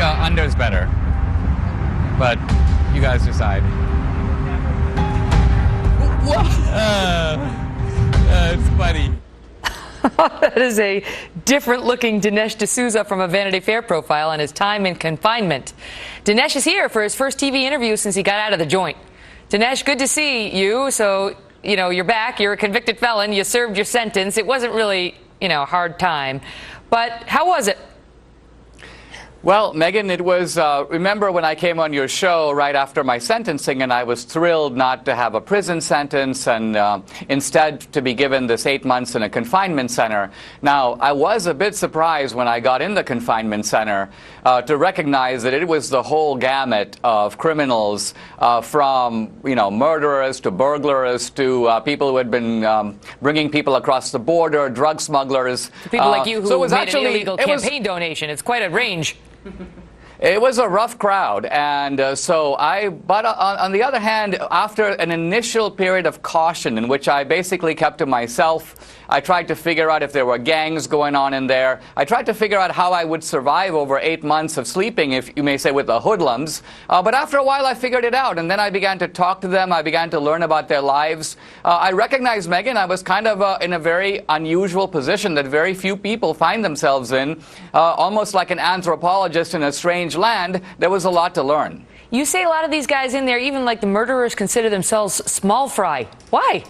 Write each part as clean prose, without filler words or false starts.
under's better. But you guys decide. It's funny. That is a different-looking Dinesh D'Souza from a Vanity Fair profile on his time in confinement. Dinesh is here for his first TV interview since he got out of the joint. Dinesh, good to see you. So, you're back. You're a convicted felon. You served your sentence. It wasn't really, a hard time. But how was it? Well, Megyn, it was, remember when I came on your show right after my sentencing, and I was thrilled not to have a prison sentence and instead to be given this 8 months in a confinement center. Now, I was a bit surprised when I got in the confinement center to recognize that it was the whole gamut of criminals from, murderers to burglars to people who had been bringing people across the border, drug smugglers. People like you who made an illegal campaign donation. It's quite a range. It was a rough crowd, and but on the other hand, after an initial period of caution in which I basically kept to myself, I tried to figure out if there were gangs going on in there. I tried to figure out how I would survive over 8 months of sleeping, if you may say, with the hoodlums. But after a while, I figured it out, and then I began to talk to them. I began to learn about their lives. I recognized, Megyn, I was kind of in a very unusual position that very few people find themselves in, almost like an anthropologist in a strange land. There was a lot to learn. You say a lot of these guys in there, even like the murderers, consider themselves small fry. Why?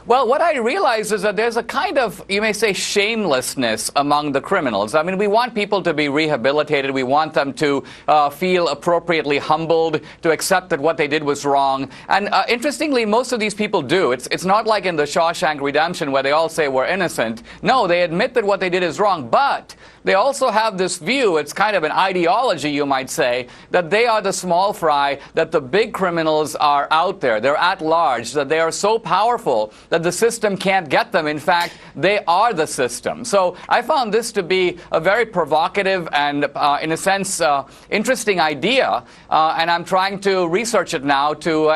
Well, what I realize is that there's a kind of, you may say, shamelessness among the criminals. I mean, we want people to be rehabilitated. We want them to feel appropriately humbled, to accept that what they did was wrong. And interestingly, most of these people do. It's not like in the Shawshank Redemption where they all say we're innocent. No, they admit that what they did is wrong. But they also have this view, it's kind of an ideology, you might say, that they are the small fry, that the big criminals are out there. They're at large, that they are so powerful that the system can't get them. In fact, they are the system. So I found this to be a very provocative and, in a sense, interesting idea. And I'm trying to research it now to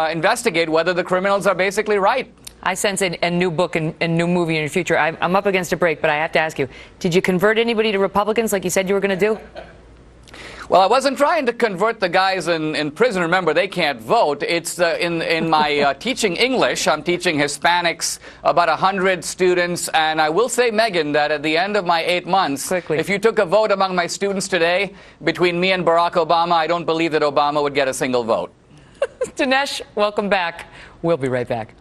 investigate whether the criminals are basically right. I sense a new book and new movie in your future. I'm up against a break, but I have to ask you, did you convert anybody to Republicans like you said you were going to do? Well, I wasn't trying to convert the guys in prison. Remember, they can't vote. It's in my teaching English. I'm teaching Hispanics, about 100 students. And I will say, Megyn, that at the end of my 8 months, if you took a vote among my students today, between me and Barack Obama, I don't believe that Obama would get a single vote. Dinesh, welcome back. We'll be right back.